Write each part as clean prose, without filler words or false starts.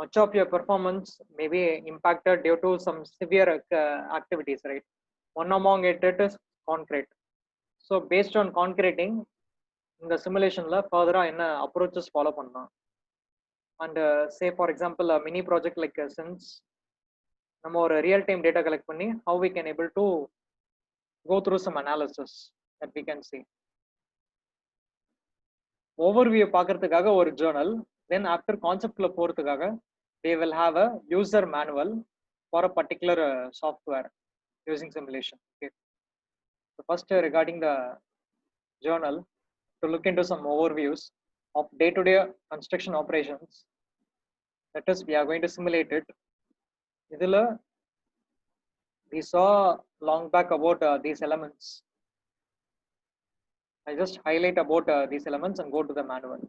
much of your performance may be impacted due to some severe activities, right? One among it is concrete. So based on concreting, in the simulation la further என்ன approaches follow பண்ணலாம். And say for example a mini project like since நம்ம ஒரு real time data collect பண்ணி how we can able to go through some analysis that we can see. Overview பார்க்கிறதுக்காக ஒரு journal, then after concept ல போறதுக்காக they will have a user manual for a particular software using simulation. Okay. So first regarding the journal, to look into some overviews of day-to-day construction operations. That is, we are going to simulate it. Idhula we saw long back about these elements. I just highlight about these elements and go to the manual.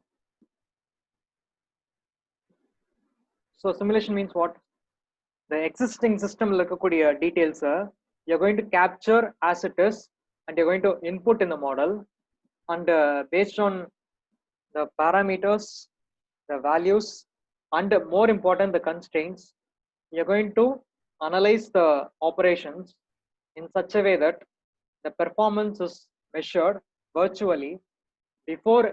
So simulation means what? The existing system lokakudiya details you're going to capture as it is, and you're going to input in the model, and based on the parameters, the values, and more important the constraints, you're going to analyze the operations in such a way that the performance is measured virtually before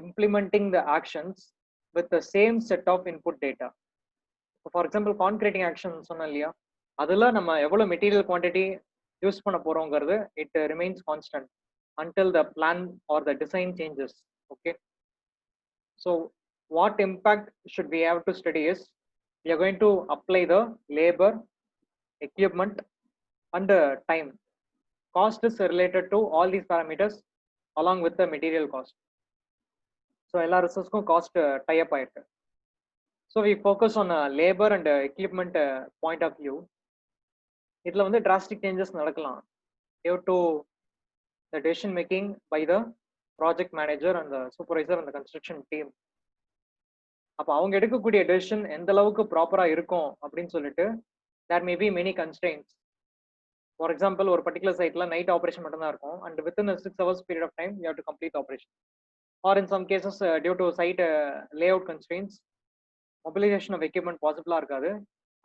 implementing the actions with the same set of input data. For example, concreting action சொன்னேன் இல்லையா, அதுல நம்ம எவ்வளவு material quantity use பண்ண போறோங்கிறது it remains constant until the plan or the design changes. Okay, so what impact should we have to study is we are going to apply the labor, equipment, and time. Cost is related to all these parameters along with the material cost. So எல்லா ரிசோர்ஸ்க்கும் cost tie அப் ஆயிருக்கு. So we focus on labor and equipment point of view. இதுல வந்து drastic changes நடக்கலாம் due to the decision making by the project manager and the supervisor and the construction team. அப்ப அவங்க எடுக்கக்கூடிய decision எந்த அளவுக்கு ப்ராப்பரா இருக்கும் அப்படின்னு சொல்லிட்டு there may be many constraints. For example, ஒரு particular siteல night operation மட்டும் தான் இருக்கும், and within a 6 hours period of time you have to complete the operation. Or in some cases due to site layout constraints, mobilization of equipment possible இருக்காது.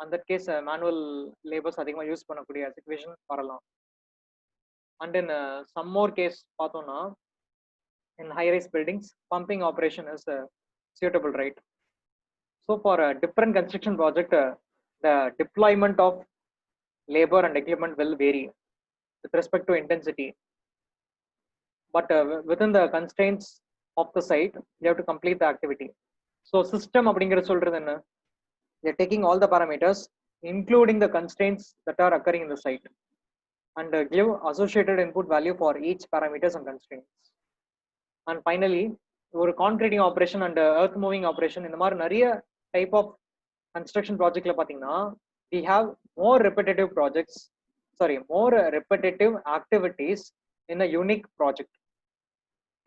On that case manual labors அதிகமா use பண்ணக்கூடிய situation வரலாம். And in some more case பார்த்தோம்னா in high rise buildings pumping operation is suitable, right? So for a different construction project the deployment of labor and equipment will vary with respect to intensity, but within the constraints of the site you have to complete the activity. So system அப்படிங்கற சொல்றது என்ன? They are taking all the parameters including the constraints that are occurring in the site and give associated input value for each parameters and constraints. And finally ஒரு concreting operation and earth moving operation இந்த மாதிரி நிறைய type of construction projectல பாத்தீங்கன்னா we have more repetitive activities in a unique project.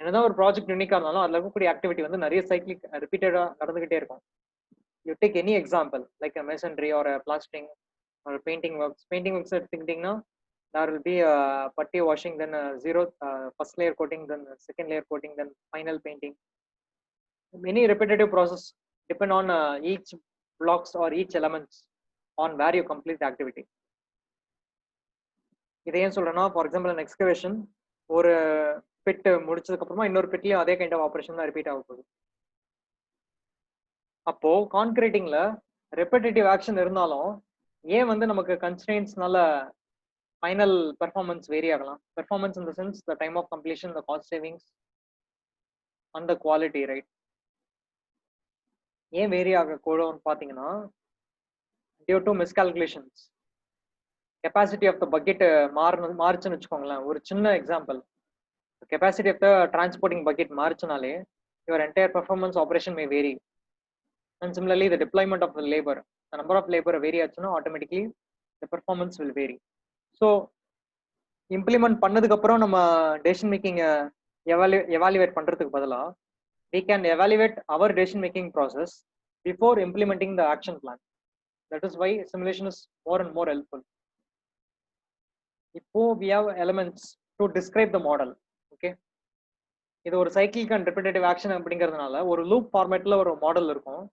என்னதான் ஒரு project யூனிக்கா இருந்தாலும் அதுல இருக்கக்கூடிய ஆக்டிவிட்டி வந்து நிறைய சைக்கிளிக் ரிப்பீட்டடா நடந்துகிட்டே இருக்கும். You take any example like a masonry or a plastering or painting works எடுத்துக்கிட்டீங்கன்னா there will be a putty washing, then first layer coating, then second layer coating, then final painting. Many repetitive process depend on each blocks or each elements on where you complete the activity. இதை ஏன் சொல்றேன்னா, for example an excavation ஒரு bit முடிச்சதுக்கு அப்புறமா இன்னொரு பிட்லயும் அதே kind of operation தான் repeat ஆக போகுது. அப்போ கான்கிரீட்டிங்ல ரெப்பிட்டேட்டிவ் ஆக்ஷன் இருந்தாலும் ஏன் வந்து நமக்கு கன்ஸ்ட்ரெயின்ட்ஸ்னால ஃபைனல் பெர்ஃபார்மன்ஸ் வேரி ஆகலாம்? Performance in the sense the time of completion, the cost savings and the quality, right? ஏன் வேரி ஆகக்கூடும்னு பார்த்தீங்கன்னா due to miscalculations. Capacity of the bucket மாறுச்சுன்னு வச்சுக்கோங்களேன். ஒரு சின்ன example, capacity of the transporting bucket marginally your entire performance operation may vary. And similarly the deployment of the labor, the number of labor vary achuna automatically the performance will vary. So implement பண்ணதுக்கு அப்புறம் நம்ம decision making evaluate பண்றதுக்கு பதிலா we can evaluate our decision making process before implementing the action plan. That is why simulation is more and more helpful. இப்போ we have elements to describe the model. Okay, இது ஒரு cyclic and repetitive action அப்படிங்கிறதுனால ஒரு loop ஃபார்மேட்ல ஒரு model இருக்கும்.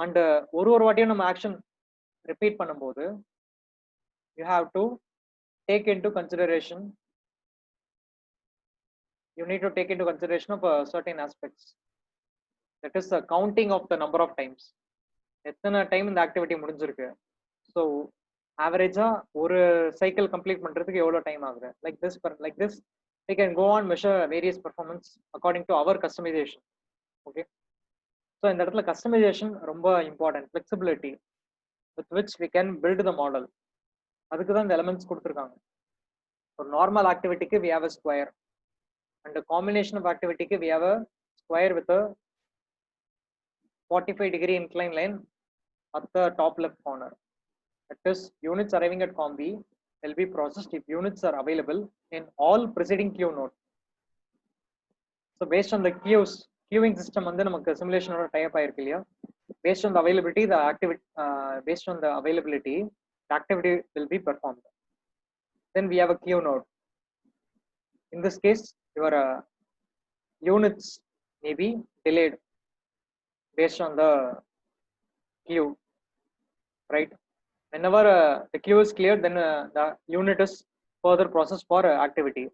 And ஒரு வாட்டியும் நம்ம ஆக்ஷன் ரிப்பீட் பண்ணும்போது you have to take into consideration you need to take into consideration of certain aspects, that is the counting of the number of times. எத்தனை time இந்த ஆக்டிவிட்டி முடிஞ்சிருக்கு, so ஆவரேஜா ஒரு சைக்கிள் கம்ப்ளீட் பண்றதுக்கு எவ்வளவு time ஆகுது, like this we can go on measure various performance according to our customization. Okay, so இந்த இடத்துல customization ரொம்ப important, flexibility with which we can build the model. அதுக்கு தான் இந்த எலிமெண்ட்ஸ் கொடுத்துருக்காங்க. ஒரு normal ஆக்டிவிட்டிக்கு we have a square and a combination of activity we have a square with a 45-degree inclined line at the top left corner. That is, units arriving at COM B will be processed if units are available in all preceding queue node. So based on the queuing system வந்து நமக்கு simulation ஓட tie up ஆயிருக்கு இல்லையா, based on the availability the activity the activity will be performed. Then we have a queue node. In this case your units may be delayed based on the queue, right? Whenever the queue is cleared, then the unit is further processed for activity.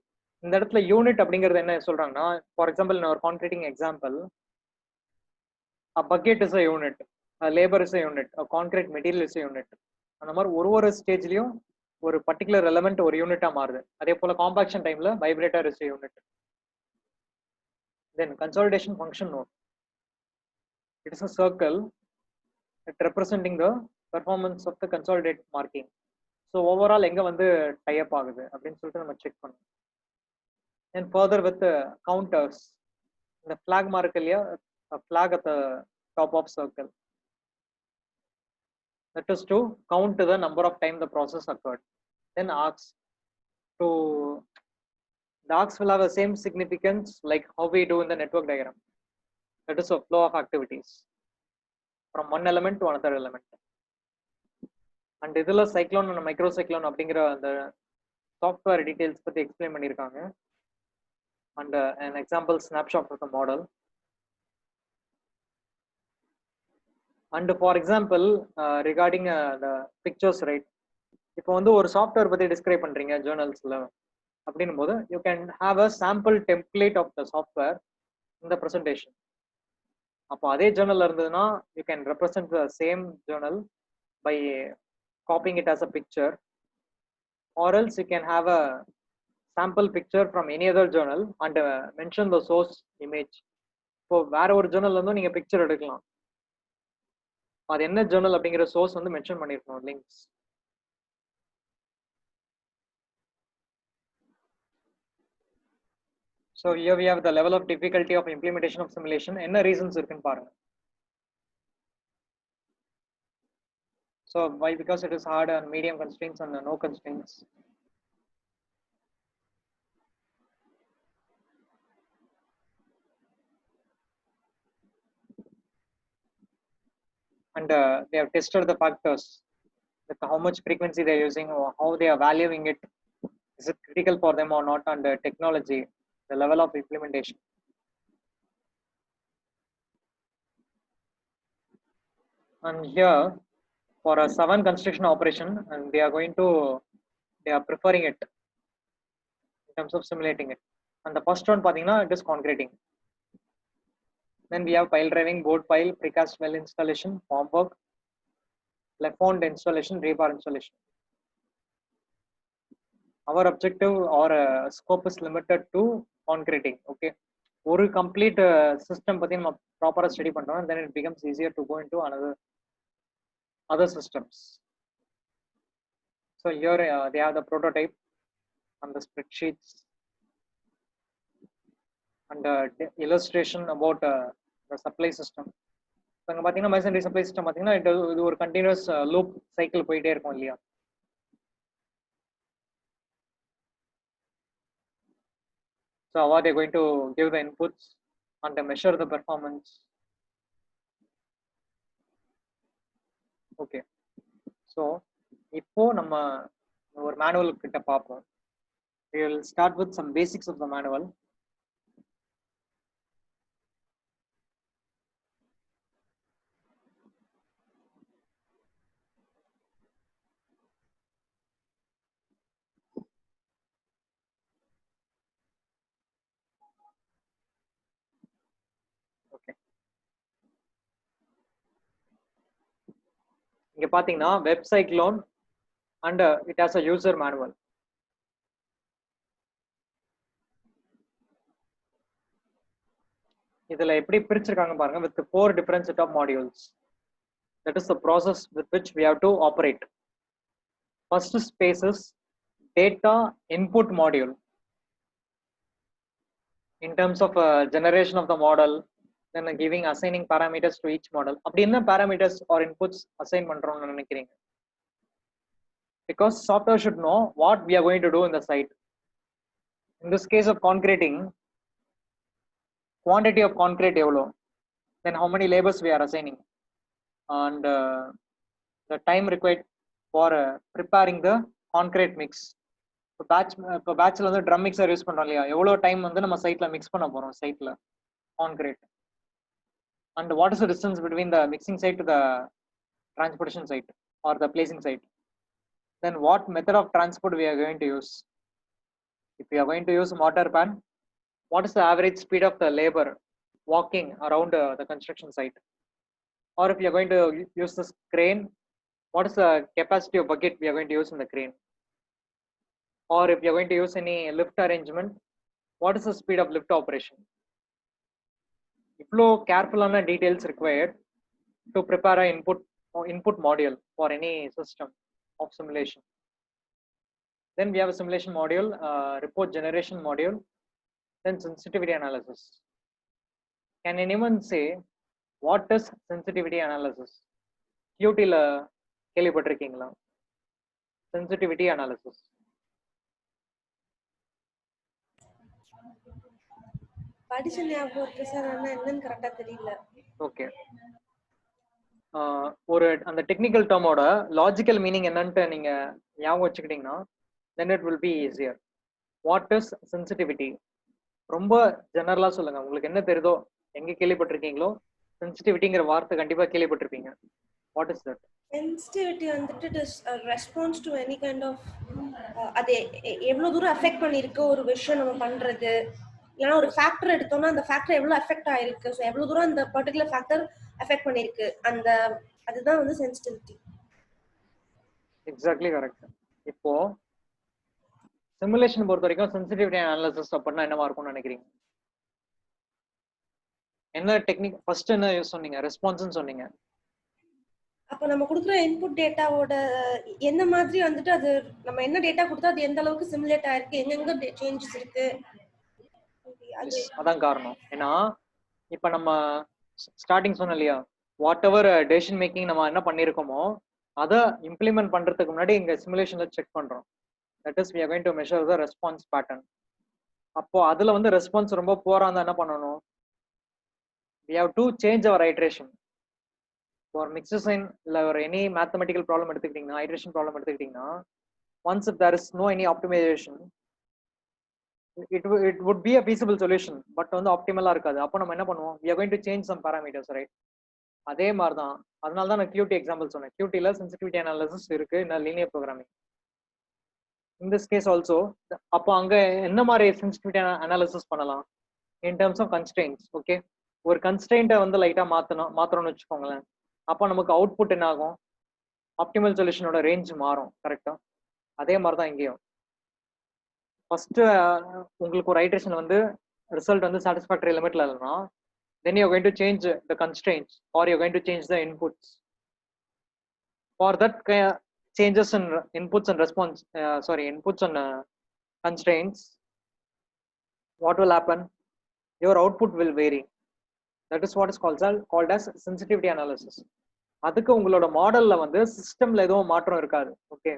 இந்த இடத்துல unit அப்படிங்கிறது என்ன சொல்றாங்கன்னா, for example நான் ஒரு concreting example, bucket is a unit, labour is a unit, concrete material is a unit. அந்த மாதிரி ஒரு ஸ்டேஜ்லயும் ஒரு பர்டிகுலர் எலமெண்ட் ஒரு யூனிட்டா மாறுது. அதே போல காம்பாக்ஷன் டைம்ல vibrator is a unit. Then consolidation function node, it is a circle it representing the performance of the consolidate marking. So overall எங்க வந்து tie up ஆகுது அப்படின்னு சொல்லிட்டு நம்ம செக் பண்ணணும். And further with the counters, the flag mark இல்லையா, a flag at the top of circle, that is to count the number of time the process occurred. Then arcs, to the arcs will have the same significance like how we do in the network diagram, that is a flow of activities from one element to another element. And இதுல cyclone and micro cyclone அப்படிங்கிற அந்த software details பத்தி explain பண்ணியிருக்காங்க, and an example snapshot of the model. And for example regarding the pictures, right, இப்போ வந்து ஒரு software பத்தி describe பண்றீங்க ஜேர்னல்ஸ்ல அப்படின்னும் போது you can have a sample template of the software in the presentation. அப்போ அதே ஜேர்னல் இருந்ததுன்னா you can represent the same journal by copying it as a picture, or else you can have a sample picture from any other journal and mention the source image. இப்போ வேற ஒரு ஜேர்னல்ல இருந்தும் நீங்க picture எடுக்கலாம், அது என்ன Journal அப்படிங்கிற source வந்து மென்ஷன் பண்ணிருக்கணும், links. So here we have the level of difficulty of implementation of simulation. என்ன ரீசன்ஸ் இருக்குன்னு பாருங்க. So why? Because it is hard and medium constraints and no constraints. And they have tested the factors, like how much frequency they are using, or how they are valuing it, is it critical for them or not, and technology, the level of implementation. And here for a 7 construction operation, and they are preferring it in terms of simulating it. And the first one pathina, it is concreting. Then we have pile driving, board pile, precast well installation, form work, left-hand installation, rebar installation. Our objective or scope is limited to concreting. Okay, ஒரு complete system பத்தி நம்ம ப்ராப்பரா study பண்றோம், then it becomes easier to go into other systems. So here they have the prototype and the spreadsheets and illustration about the supply system. So அங்க பாத்தீங்கன்னா masonry supply system பாத்தீங்கன்னா இது ஒரு continuous loop cycle போயிட்டே இருக்கும் இல்லையா. So how are they going to give the inputs and measure the performance? Okay, so இப்போ நம்ம ஒரு manual கிட்ட பார்ப்போம். We will start with some basics of the manual. இங்க பாத்தீங்கன்னா web cyclone and it has a user manual. இதுல எப்படி பிரிச்சிருக்காங்க பாருங்க, with 4 different set of modules. That is the process with which we have to operate. First space is data input module. In terms of generation of the model, then giving assigning parameters to each model. அப்படி என்ன parameters or inputs assign பண்றோம்னு நினைக்கிறீங்க? Because software should know what we are going to do in the site. In this case of concreting, quantity of concrete எவ்வளோ, then how many labors we are assigning, and the time required for preparing the concrete mix. இப்போ பேட்ச்ல வந்து drum mixer use பண்றோம் இல்லையா, எவ்வளோ time வந்து நம்ம சைட்ல mix பண்ண போறோம் சைட்ல concrete, and what is the distance between the mixing site to the transportation site or the placing site, then what method of transport we are going to use. If we are going to use mortar pan, what is the average speed of the labor walking around the construction site, or if you are going to use this crane, what is the capacity of bucket we are going to use in the crane, or if you are going to use any lift arrangement, what is the speed of lift operation. Iflo careful on the details required to prepare an input module for any system of simulation. Then we have a simulation module, report generation module, then sensitivity analysis. Can anyone say what is sensitivity analysis? QT la கேள்விப்பட்டிருக்கீங்களா? Sensitivity analysis. படிச்ச ஞாபகம் இருக்கு sir, ஆனா என்னன்னு கரெக்டா தெரியல. Okay, ஒரு அந்த டெக்னிக்கல் டேர்மோட லாஜிக்கல் மீனிங் என்னன்னு நீங்க ஞாபகம் வச்சுக்கிட்டீங்கன்னா then it will be easier. What is sensitivity? ரொம்ப ஜெனரலா சொல்லுங்க, உங்களுக்கு என்ன தெரியுதோ, எங்க கேள்விப்பட்டிருக்கீங்களோ சென்சிட்டிவிட்டிங்கிற வார்த்தை கண்டிப்பா கேள்விப்பட்டிருப்பீங்க. What is that? சென்சிட்டிவிட்டி வந்துட்டு it is response to any kind of, அது எவ்வளவு தூரம் அஃபெக்ட் பண்ணிருக்கு ஒரு விஷயம் நம்ம பண்றது, இல்லைன்னா ஒரு ஃபேக்டர் எடுத்தோம்னா அந்த ஃபேக்டர் எவ்வளவு அஃபெக்ட் ஆயிருக்கு, ஸோ எவ்வளவு தூரம் அந்த பர்டிகுலர் ஃபேக்டர் அஃபெக்ட் பண்ணிருக்கு, அந்த அதுதான் வந்து சென்சிட்டிவிட்டி. Exactly correct. இப்போ சிமுலேஷன் பொறுத்த வரைக்கும் சென்சிட்டிவிட்டி அனாலிசிஸ் அப்படின்னா என்னவா இருக்கும்னு நினைக்கிறீங்க? என்ன டெக்னிக் ஃபர்ஸ்ட் என்ன யூஸ் சொன்னீங்க? ரெஸ்பான்ஸ்னு சொன்னீங்க. அப்ப நம்ம கொடுக்குற இன்புட் டேட்டாவோட என்ன மாதிரி வந்துட்டு அது நம்ம என்ன டேட்டா கொடுத்தா அது எந்த அளவுக்கு சிமுலேட் ஆயிருக்கு, எங்கெங்க சேஞ்சஸ் இருக்கு, அதான் காரணம். ஏன்னா இப்ப நம்ம ஸ்டார்டிங் சொன்னோம் இல்லையா, வாட் எவர் டெசிஷன் மேக்கிங் நம்ம என்ன பண்ணிருக்கோமோ அதை இம்ப்ளிமெண்ட் பண்றதுக்கு முன்னாடி இங்க சிமுலேஷன்ல செக் பண்றோம். That is we are going to measure the response pattern. அப்போ அதுல வந்து ரெஸ்பான்ஸ் ரொம்ப போரா இருந்தா என்ன பண்ணணும்? we have to change our iteration. For mixed sign இல்ல ஒரு எனி மேத்தமெட்டிக்கல் ப்ராப்ளம் எடுத்துக்கிட்டீங்கன்னா, ஐட்ரேஷன் ப்ராப்ளம் எடுத்துக்கிட்டீங்கன்னா, once if there is no any optimization, it would be a feasible solution, but வந்து ஆப்டிமலா இருக்காது. அப்போ நம்ம என்ன பண்ணுவோம்? we are going to change some parameters, right? அதே மாதிரி தான், அதனால தான் நான் QT எக்ஸாம்பிள் சொன்னேன். QTல சென்சிட்டிவிட்டி அனாலிசிஸ் இருக்கு, இந்த linear programming. in this case also, அப்போ அங்க என்ன மாதிரி சென்சிட்டிவிட்டி அனாலிசிஸ் பண்ணலாம்? in terms of constraints. Okay, ஒரு கன்ஸ்ட்ரெயின்ட்டை வந்து லைட்டா மாத்தணும்னு வச்சுக்கோங்களேன், அப்போ நமக்கு அவுட்புட் என்ன ஆகும்? ஆப்டிமல் சொல்யூஷனோட ரேஞ்ச் மாறும். கரெக்டா? அதே மாதிரி தான் இங்கேயும். ஃபர்ஸ்ட் உங்களுக்கு ஒரு ஐட்ரேஷன் வந்து ரிசல்ட் வந்து சாட்டிஸ்ஃபேக்டரி லிமிட்ல இல்லைன்னா, then you're going to change the constraints or you're going to change the inputs. For that changes in inputs and response, inputs and constraints, what will happen? Your output will vary. That is what is called as sensitivity analysis. அதுக்கு உங்களோட மாடல்ல வந்து சிஸ்டம்ல எதுவும் மாற்றம் இருக்காது. Okay,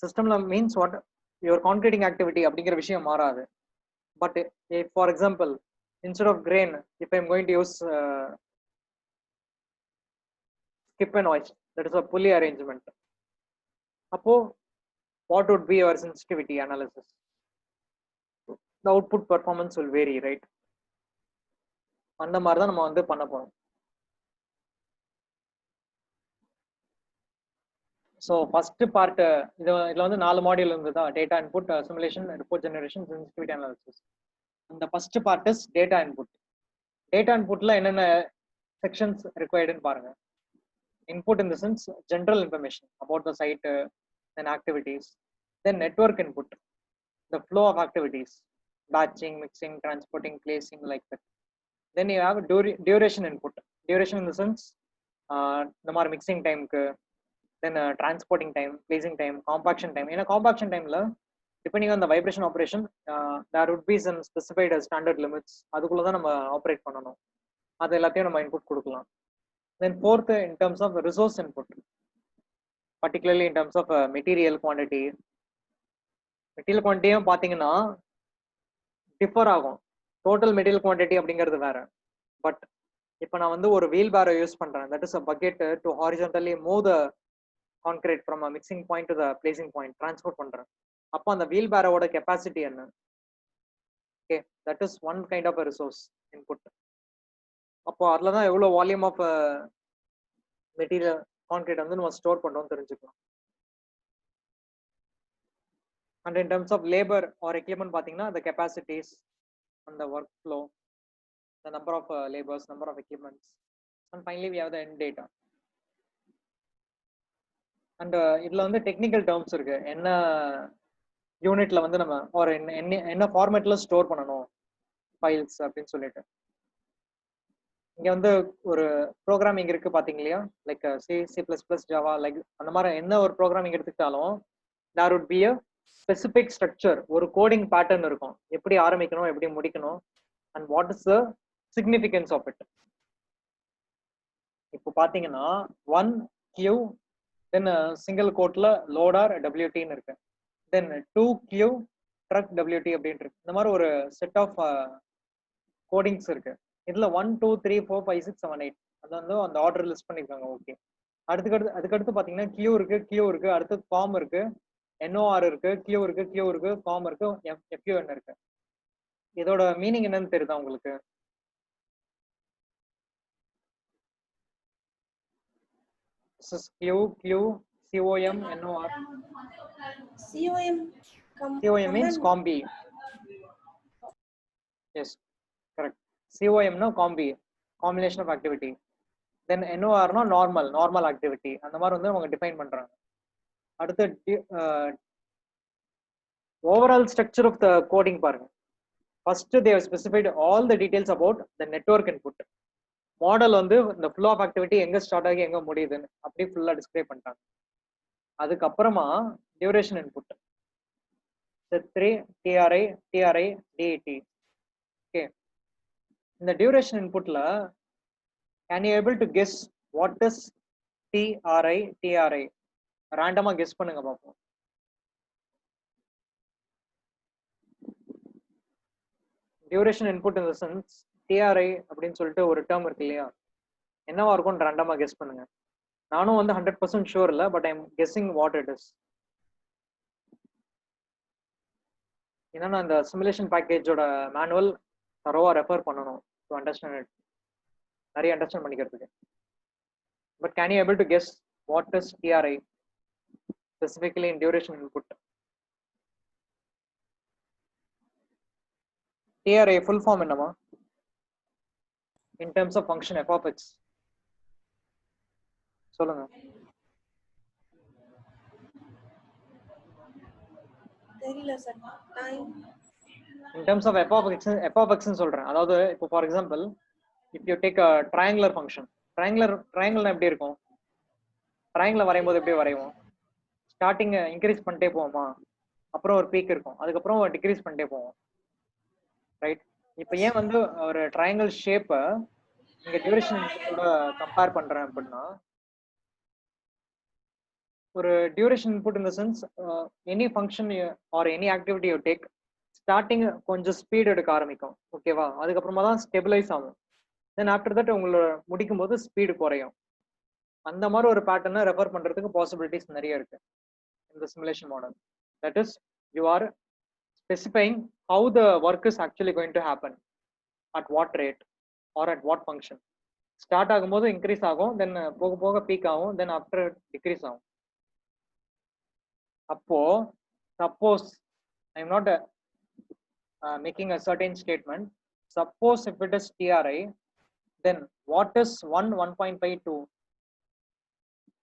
சிஸ்டம்ல means what, your concreting activity அப்படிங்கிற விஷயம் மாறாது. But for example, instead of grain, if I'm going to use skip and hoist, that is a pulley arrangement, அப்போ what would be your sensitivity analysis? The output performance will vary, right? அந்த மாதிரி தான் நம்ம வந்து பண்ண போறோம். So first part இதுல வந்து 4 மாடியூல் இருந்ததா, data input, simulation, report generation, sensitivity analysis. அந்த first part is data input. Data இன்புட்ல என்னென்ன செக்ஷன்ஸ் ரிக்வயர்டுன்னு பாருங்க. Input in the sense general information about the site and activities. Then network input, the flow of activities, batching, mixing, transporting, placing, like that. Then you have duration input. Duration in the sense the more mixing time, then transporting time, placing time, compaction time. In a compaction time, depending on the vibration operation, there would be some specified standard limits. அதுக்குள்ள தான் நம்ம operate பண்ணணும். அது எல்லாத்தையும் நம்ம input கொடுக்கலாம். Then fourth, in terms of resource input, particularly in terms of material quantity. Material quantity பார்த்தீங்கன்னா differ ஆகும். டோட்டல் மெட்டீரியல் குவான்டிட்டி அப்படிங்கிறது வேற. பட் இப்போ நான் வந்து ஒரு வீல் பேரை யூஸ் பண்றேன், that is a bucket to horizontally move the concrete from a mixing point to the placing point transport பண்றேன். அப்போ அந்த வீல் பேரோட கெப்பாசிட்டி என்ன? Okay, that is one kind of resource input. அப்போ அதுல தான் எவ்வளோ வால்யூம் ஆஃப் மெட்டீரியல் கான்கிரீட் வந்து நம்ம ஸ்டோர் பண்றோம் தெரிஞ்சுக்கலாம். And in terms of labour or equipment பார்த்தீங்கன்னா the capacities and the workflow, the number of laborers, number of equipments, and finally we have the end data. And இதுல வந்து technical terms இருக்கு. என்ன யூனிட்ல வந்து நம்ம ஒரு என்ன ஃபார்மேட்ல ஸ்டோர் பண்ணணும் ஃபைல்ஸ் அப்படின்னு சொல்லிட்டு. இங்க வந்து ஒரு ப்ரோக்ராமிங் இருக்கு பாத்தீங்க இல்லையா, லைக் C++, ஜாவா, லைக் அந்த மாதிரி என்ன ஒரு ப்ரோக்ராமிங் எடுத்துக்கிட்டாலும் there would be a specific structure, ஒரு கோடிங் பேட்டர்ன் இருக்கும், எப்படி ஆரம்பிக்கணும் எப்படி முடிக்கணும், and what is the significance of it. இப்போ பாத்தீங்கன்னா 1 queue, then சிங்கிள் கோட்ல லோடர் WT ன்னு இருக்கு, then 2 queue truck WT அப்படின்னு இருக்கு. இந்த மாதிரி ஒரு செட் ஆஃப் கோடிங்ஸ் இருக்கு. இதுல 1 2 3 4 5 6 7 8 அது வந்து அந்த ஆர்டர் லிஸ்ட் பண்ணிருக்காங்க. ஓகே, அதுக்கடுத்து பாத்தீங்கன்னா கியூ இருக்கு, அடுத்து ஃபார்ம் இருக்கு, NOR இருக்கு, கியூ இருக்கு, ஃபார்ம் இருக்கு, FUN இருக்கு. இதோட மீனிங் என்னன்னு தெரியுதா உங்களுக்கு? Q COM NOR. COM means combi. Yes, correct. COM no combi, combination of activity. Then NOR no normal activity. அந்த மாதிரி வந்து அவங்க டிஃபைன் பண்றாங்க. அடுத்து overall structure of the coding பாருங்க. First they have specified all the details about the network input. Model வந்து இந்த flow of activity எங்க ஸ்டார்ட் ஆகி எங்க முடியுதுன்னு அப்படியே ஃபுல்லா டிஸ்கிரைப் பண்ணிட்டாங்க. அதுக்கப்புறமா duration input Z3 TRI DET. Okay, இந்த டியூரேஷன் இன்புட்ல can you able to guess what is TRI? ரேண்டமா கெஸ் பண்ணுங்க பாப்போம். Duration input in the sense TRI அப்படின்னு சொல்லிட்டு ஒரு டேர்ம் இருக்கு இல்லையா, என்னவா இருக்கும் ரேண்டமா கெஸ் பண்ணுங்க. நானும் வந்து 100% ஷூர் இல்லை, but I am guessing what it is. ஏன்னா நான் இந்த சிமுலேஷன் பேக்கேஜோட மேனுவல் தரோவா ரெஃபர் பண்ணணும் டு அண்டர்ஸ்டாண்ட் இட், நிறைய அண்டர்ஸ்டாண்ட் பண்ணிக்கிறதுக்கு. But can you able to guess what is TRI specifically in duration input? TRI full form என்னமா in terms of function f of x? சொல்லுங்க. தெரியல sir. in terms of f of x ன்னு சொல்றேன். அதாவது இப்போ for example if you take a triangular function, triangle எப்படி இருக்கும்? Triangle வரையும் போது எப்படி வரைவோம்? ஸ்டார்டிங் இன்க்ரீஸ் பண்ணிட்டே போவோமா, அப்புறம் ஒரு பீக் இருக்கும், அதுக்கப்புறம் டிக்ரீஸ் பண்ணிட்டே போவோம், ரைட்? இப்போ ஏன் வந்து ஒரு ட்ரையாங்கிள் ஷேப்பை இங்க டியூரேஷன் இன்புட்டோட கம்பேர் பண்றேன் அப்படின்னா, ஒரு duration input in the sense any function or any activity you take, starting கொஞ்சம் ஸ்பீட் எடுக்க ஆரம்பிக்கும், ஓகேவா? அதுக்கப்புறமா தான் ஸ்டெபிலைஸ் ஆகும். தென் ஆஃப்டர் தட் உங்களோட முடிக்கும் போது ஸ்பீடு குறையும். அந்த மாதிரி ஒரு பேட்டர்னை ரெஃபர் பண்றதுக்கு பாசிபிலிட்டிஸ் நிறைய இருக்கு இந்த simulation model. That is you are specifying how the work is actually going to happen, at what rate or at what function. Start ஆகும்போது இன்க்ரீஸ் ஆகும், தென் போக போக பீக் ஆகும், தென் ஆஃப்டர் டிக்ரீஸ் ஆகும். அப்போ suppose I am not making a certain statement, suppose if it is TRI, then what is 1, 1.5, 2?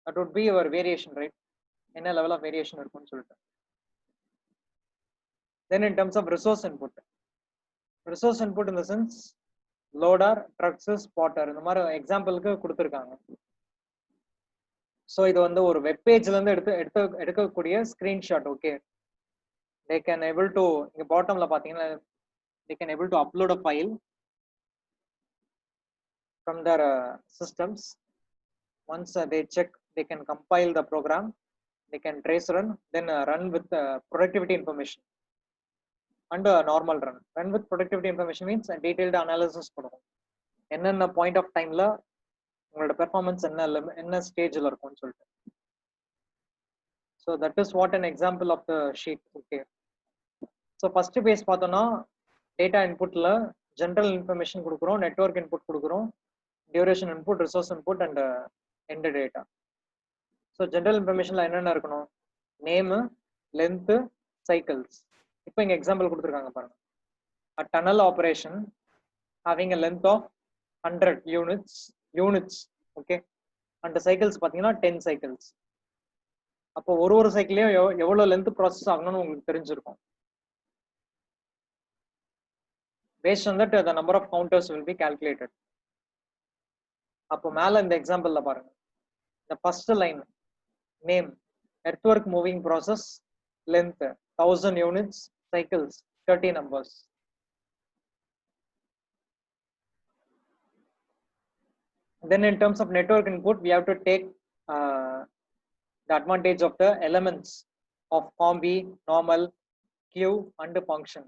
that would be your variation, right? என்ன level of variation இருக்கும்னு சொல்லிட்டு. Then in terms of resource input in the sense loader, trucks, spotter இந்த மாதிரி எக்ஸாம்பிளுக்கு கொடுத்துருக்காங்க. So இது வந்து ஒரு வெப் பேஜ்ல இருந்து எடுக்கக்கூடிய screenshot. Okay, they can able to இங்க பாட்டம்ல பாத்தீங்கன்னா they can able to upload a file from their systems. Once they check, they can compile the program, they can trace run, then run with productivity information and normal run with productivity information means detailed analysis பண்ணுவோம். என்னென்ன point of டைம்ல உங்களோட performance என்ன ஸ்டேஜ்ல இருக்கும்னு சொல்லிட்டு. So that is what an example of the sheet. Okay, so first phase பார்த்தோம்னா data இன்புட்ல ஜெனரல் இன்ஃபர்மேஷன் கொடுக்குறோம், நெட்வொர்க் இன்புட் கொடுக்குறோம், duration input, resource input and end data. So general இன்ஃபர்மேஷன்ல என்னென்ன இருக்கணும்? Name, length, cycles. இப்போ இங்க எக்ஸாம்பிள் கொடுத்துருக்காங்க பாருங்க. A tunnel operation having a length of 100 units, okay, and the cycles பாத்தீங்கன்னா 10 cycles. அப்போ ஒரு சைக்கிளையும் எவ்வளவு லென்த் ப்ராசஸ் ஆகணும்னு உங்களுக்கு தெரிஞ்சிருக்கும். Based on that, the number of counters will be calculated. அப்போ மேல இந்த எக்ஸாம்பிள்ல பாருங்க, the first line name, earthwork moving process, length 1000 units, cycles 30 numbers. Then in terms of network input, we have to take the advantage of the elements of combi, normal, queue and function.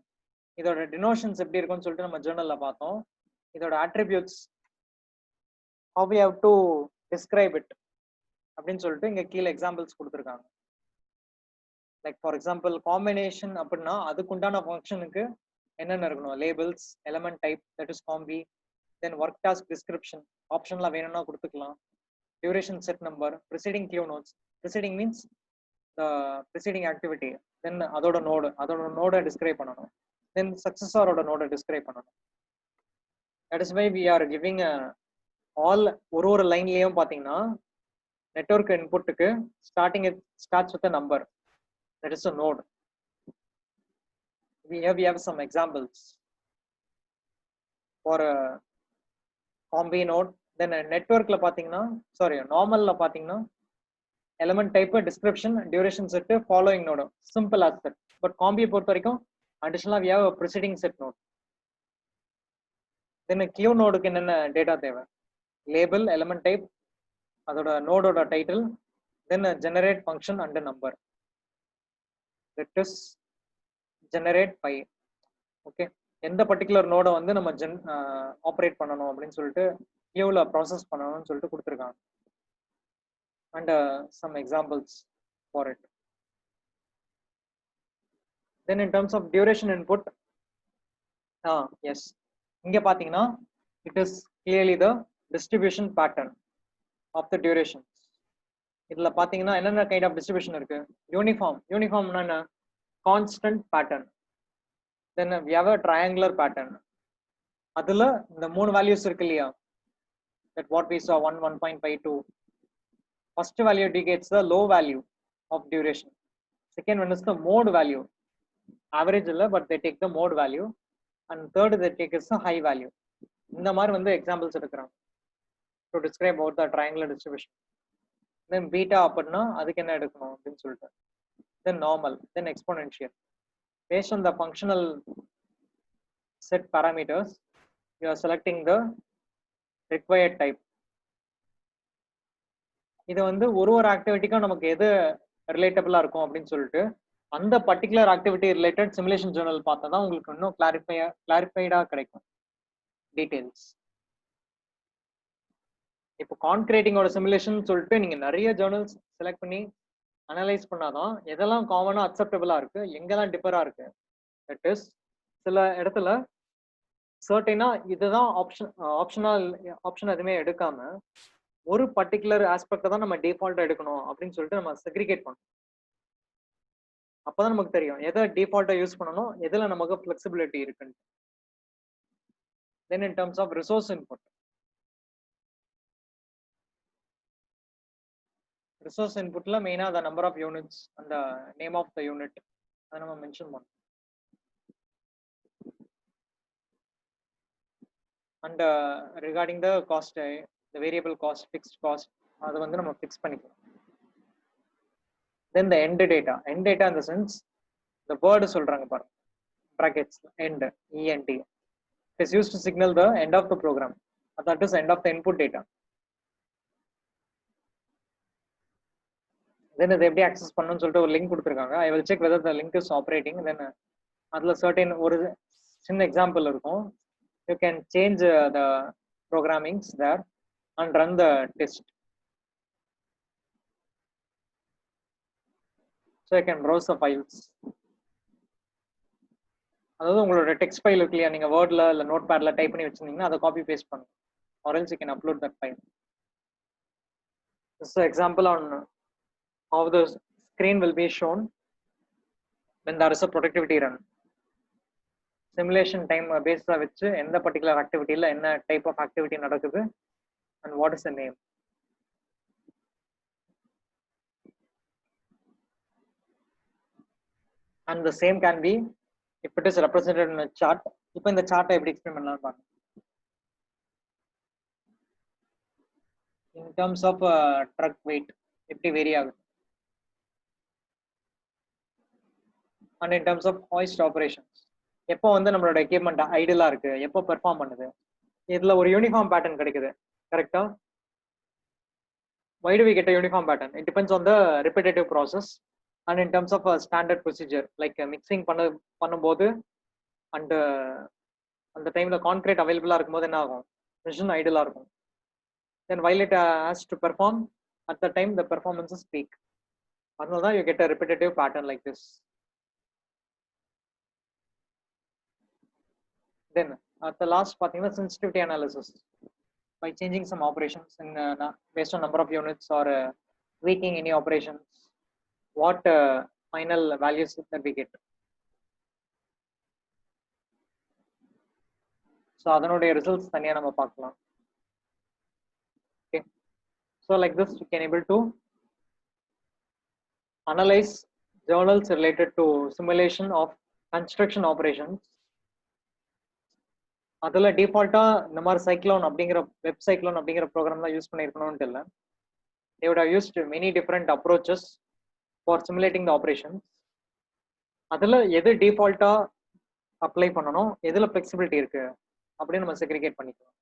இதோட denotions எப்படி இருக்கும்னு சொல்லிட்டு நம்ம ஜர்னல்ல பார்த்தோம். இதோட attributes, how we have to describe it அப்படின்னு சொல்லிட்டு இங்க கீழே எக்ஸாம்பிள்ஸ் கொடுத்துருக்காங்க. லைக் ஃபார் எக்ஸாம்பிள் காம்பினேஷன் அப்படின்னா அதுக்குண்டான ஃபங்க்ஷனுக்கு என்னென்ன இருக்கணும்? Labels, element type, that is combi, then work task description, ஆப்ஷன்ல வேணும்னா கொடுத்துக்கலாம், duration set number, preceding queue nodes, preceding means the preceding activity, then அதோட நோடை டிஸ்கிரைப் பண்ணணும், தென் சக்சஸரோட நோடை டிஸ்கிரைப் பண்ணணும். That is why we are giving all ஒரு லைன்லயும் பாத்தீங்கன்னா நெட்வொர்க் இன்புட்டுக்கு starts with number, that is a node. We have some examples for a combi node. Then a network la pathina, sorry, normal la pathina, element type, description, duration set, following node, simple as that. But combi பொறுத்த வரைக்கும் additional we have a preceding set node. Then a queue node க்கு என்னென்ன data தேவை? label, element type, அதோட நோடோட title, then a generate function and a number. That is generate by. Okay, எந்த particular நோட வந்து நம்ம operate பண்ணணும் அப்படின்னு சொல்லிட்டு கியூல ப்ராசஸ் பண்ணணும்னு சொல்லிட்டு கொடுத்துருக்காங்க. And some examples for it. Then in terms of duration input, yes, இங்க பாத்தீங்கன்னா it is clearly the distribution pattern of the duration. இதுல பாத்தீங்கன்னா என்னென்ன கைண்ட் ஆஃப் டிஸ்ட்ரிபியூஷன் இருக்கு? யூனிஃபார்ம்னா என்ன? Constant pattern. Then we have a triangular pattern. அதுல இந்த மூணு வேல்யூஸ் இருக்கு இல்லையா? that what we saw 1, 1.52. first value indicates the low value of duration. Second one is the mode value. Average இல்ல, but they take the mode value. And third they take is the high value. இந்த மாதிரி வந்து examples எடுக்கிறாங்க to describe about the triangular distribution. Then beta அப்படின்னா அதுக்கு என்ன எடுக்கணும் அப்படின்னு சொல்லிட்டு. Then normal, then exponential. Based on the functional set parameters, you are selecting the required type. இது வந்து ஒரு ஆக்டிவிட்டிக்கும் நமக்கு எது ரிலேட்டபிளா இருக்கும் அப்படின்னு சொல்லிட்டு அந்த particular activity related simulation journal பார்த்தா தான் உங்களுக்கு இன்னும் கிளாரிஃபைடா கிடைக்கும் டீடைல்ஸ். இப்போ கான்கிரீட்டிங்கோட சிமுலேஷன் சொல்லிட்டு நீங்க நிறைய ஜர்னல்ஸ் செலக்ட் பண்ணி அனலைஸ் பண்ணாதான் எதெல்லாம் காமனா அக்செப்டபிளா இருக்கு, எங்கெல்லாம் டிஃபரா இருக்கு. தட் இஸ் சில இடத்துல சர்டைனா இதுதான் ஆப்ஷன் எதுவுமே எடுக்காம ஒரு பர்டிகுலர் ஆஸ்பெக்ட தான் நம்ம டிஃபால்ட்டா எடுக்கணும் அப்படின்னு சொல்லிட்டு நம்ம செக்ரிகேட் பண்ணணும். அப்பதான் நமக்கு தெரியும் எதை டிஃபால்ட்டா யூஸ் பண்ணணும், எதுல நமக்கு ஃபிளெக்சிபிலிட்டி இருக்குன்னு. Then in terms of resource input, resource inputல மெயினா the number of units and the name of the unit அதை நம்ம மென்ஷன் பண்ணோம். And regarding the cost, the variable cost, fixed cost, அதை வந்து நம்ம ஃபிக்ஸ் பண்ணிக்கலாம். Then the end data in the sense the word சொல்றாங்க பாருங்க, brackets end, end, it is used to signal the end of the program, that is end of the input data. Then இதை எப்படி access பண்ணணும்னு சொல்லிட்டு ஒரு link கொடுத்துருக்காங்க. I will check whether the link is operating. Then அதுல certain ஒரு சின்ன example இருக்கும். You can change the programmings there and run the test. So I can browse the files. அதாவது உங்களோட டெக்ஸ்ட் ஃபைல் இருக்கு இல்லையா, நீங்க வேர்ட்ல இல்ல நோட் பேட்ல டைப் பண்ணி வச்சிருந்தீங்கன்னா அதை காப்பி பேஸ்ட் பண்ணுங்க, or else you can upload that file. This is an example on how the screen will be shown when there is a productivity run. Simulation time based வச்சு எந்த particular ஆக்டிவிட்டியில என்ன type of activity நடக்குது and what is the name. And the same can be if it is represented in a chart. இப்போ இந்த சார்ட்டை எப்படி explain பண்ணலாம் பாருங்க. In terms of truck weight எப்படி வேரி ஆகுது, and in terms of hoist operations எப்போ வந்து நம்மளோட எக்யூப்மெண்ட் ஐடியலா இருக்கு, எப்போ பெர்ஃபார்ம் பண்ணுது, இதுல ஒரு யூனிஃபார்ம் பேட்டர்ன் கிடைக்குது கரெக்டா. Why do we get a uniform pattern? It depends on the repetitive process and in terms of a standard procedure like mixing பண்ணும்போது and அந்த டைம்ல கான்கிரீட் அவைலபிளா இருக்கும்போது என்ன ஆகும், மிஷின் ஐடியலா இருக்கும். Then while it has to perform at the time the performances peak, அதனால தான் you get a repetitive pattern like this. Then at the last பாத்தீங்கன்னா sensitivity analysis by changing some operations in based on number of units or tweaking any operations, what final values that we get. So அதனுடைய results தனியா நம்ம பார்க்கலாம். Okay, so like this we can able to analyze journals related to simulation of construction operations. அதுல டிஃபால்ட்டா இந்த மாதிரி cyclone அப்படிங்கிற web cyclone அப்படிங்கிற program தான் யூஸ் பண்ணிருக்கணும்னு இல்லை. They would have used many different approaches for simulating the operations. அதுல எது டிஃபால்ட்டா apply பண்ணணும், எதுல ஃபிளெக்சிபிலிட்டி இருக்கு அப்படின்னு நம்ம செக்ரிகேட் பண்ணிக்கலாம்.